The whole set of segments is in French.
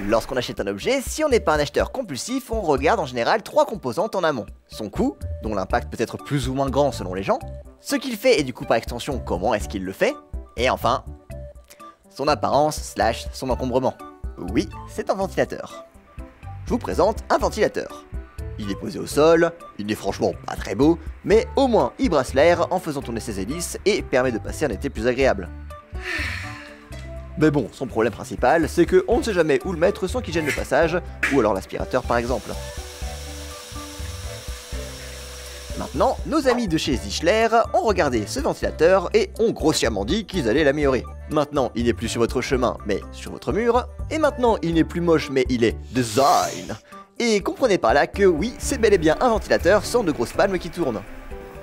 Lorsqu'on achète un objet, si on n'est pas un acheteur compulsif, on regarde en général 3 composantes en amont. Son coût, dont l'impact peut être plus ou moins grand selon les gens, ce qu'il fait et du coup par extension comment est-ce qu'il le fait, et enfin, son apparence / son encombrement. Oui, c'est un ventilateur. Je vous présente un ventilateur. Il est posé au sol, il n'est franchement pas très beau, mais au moins il brasse l'air en faisant tourner ses hélices et permet de passer un été plus agréable. Mais bon, son problème principal, c'est qu'on ne sait jamais où le mettre sans qu'il gêne le passage, ou alors l'aspirateur par exemple. Maintenant, nos amis de chez Zischler ont regardé ce ventilateur et ont grossièrement dit qu'ils allaient l'améliorer. Maintenant, il n'est plus sur votre chemin, mais sur votre mur, et maintenant, il n'est plus moche, mais il est design. Et comprenez par là que oui, c'est bel et bien un ventilateur sans de grosses palmes qui tournent.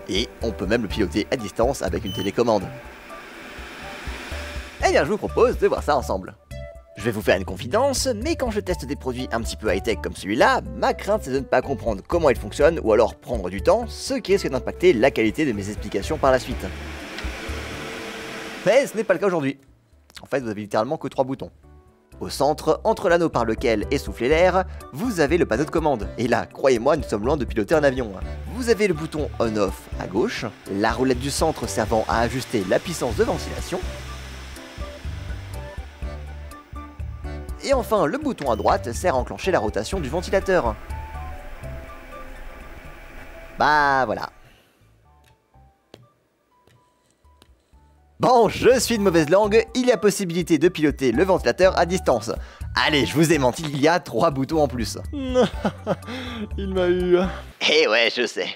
Et on peut même le piloter à distance avec une télécommande. Eh bien, je vous propose de voir ça ensemble. Je vais vous faire une confidence, mais quand je teste des produits un petit peu high-tech comme celui-là, ma crainte c'est de ne pas comprendre comment ils fonctionnent ou alors prendre du temps, ce qui risque d'impacter la qualité de mes explications par la suite. Mais ce n'est pas le cas aujourd'hui. En fait, vous avez littéralement que 3 boutons. Au centre, entre l'anneau par lequel est soufflé l'air, vous avez le panneau de commande. Et là, croyez-moi, nous sommes loin de piloter un avion. Vous avez le bouton on-off à gauche, la roulette du centre servant à ajuster la puissance de ventilation, et enfin, le bouton à droite sert à enclencher la rotation du ventilateur. Bah voilà. Bon, je suis de mauvaise langue, il y a possibilité de piloter le ventilateur à distance. Allez, je vous ai menti, il y a 3 boutons en plus. Il m'a eu. Eh ouais, je sais.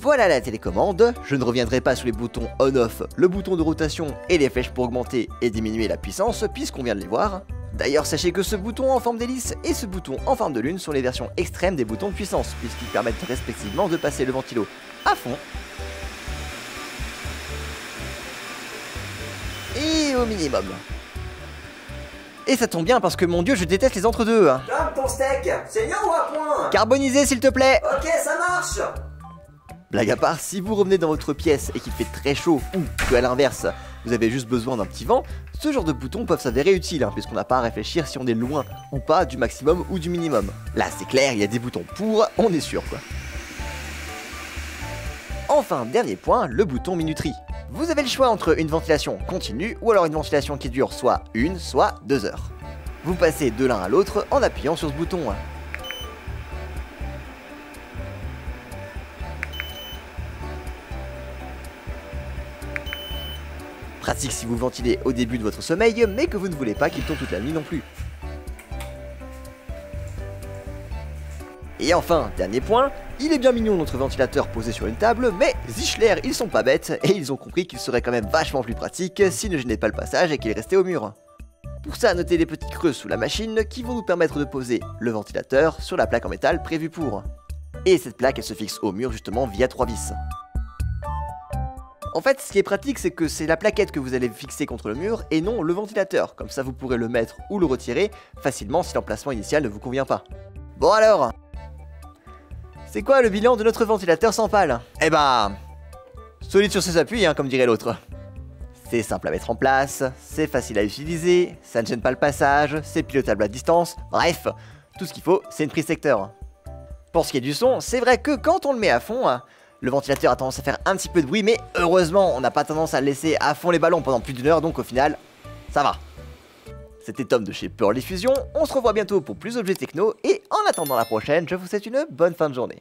Voilà la télécommande, je ne reviendrai pas sur les boutons on-off, le bouton de rotation et les flèches pour augmenter et diminuer la puissance puisqu'on vient de les voir. D'ailleurs, sachez que ce bouton en forme d'hélice et ce bouton en forme de lune sont les versions extrêmes des boutons de puissance, puisqu'ils permettent respectivement de passer le ventilo à fond et au minimum. Et ça tombe bien parce que mon dieu, je déteste les entre-deux. Comme ton steak, c'est bien ou à point? Carbonisé s'il te plaît. Ok, ça marche. Blague à part, si vous revenez dans votre pièce et qu'il fait très chaud, ou que à l'inverse, vous avez juste besoin d'un petit vent, ce genre de boutons peuvent s'avérer utiles, puisqu'on n'a pas à réfléchir si on est loin ou pas du maximum ou du minimum. Là c'est clair, il y a des boutons pour, on est sûr quoi. Enfin, dernier point, le bouton minuterie. Vous avez le choix entre une ventilation continue ou alors une ventilation qui dure soit 1, soit 2 heures. Vous passez de l'un à l'autre en appuyant sur ce bouton. Pratique si vous ventilez au début de votre sommeil, mais que vous ne voulez pas qu'il tourne toute la nuit non plus. Et enfin, dernier point, il est bien mignon notre ventilateur posé sur une table, mais Zischler ils sont pas bêtes et ils ont compris qu'il serait quand même vachement plus pratique s'il ne gênait pas le passage et qu'il restait au mur. Pour ça, notez les petits creux sous la machine qui vont nous permettre de poser le ventilateur sur la plaque en métal prévue pour. Et cette plaque elle se fixe au mur justement via 3 vis. En fait, ce qui est pratique, c'est que c'est la plaquette que vous allez fixer contre le mur et non le ventilateur. Comme ça, vous pourrez le mettre ou le retirer facilement si l'emplacement initial ne vous convient pas. Bon alors, c'est quoi le bilan de notre ventilateur sans pale? Eh ben, solide sur ses appuis, comme dirait l'autre. C'est simple à mettre en place, c'est facile à utiliser, ça ne gêne pas le passage, c'est pilotable à distance, bref, tout ce qu'il faut, c'est une prise secteur. Pour ce qui est du son, c'est vrai que quand on le met à fond, le ventilateur a tendance à faire un petit peu de bruit, mais heureusement, on n'a pas tendance à le laisser à fond les ballons pendant plus d'1 heure, donc au final, ça va. C'était Tom de chez Pearl Diffusion, on se revoit bientôt pour plus d'objets techno, et en attendant la prochaine, je vous souhaite une bonne fin de journée.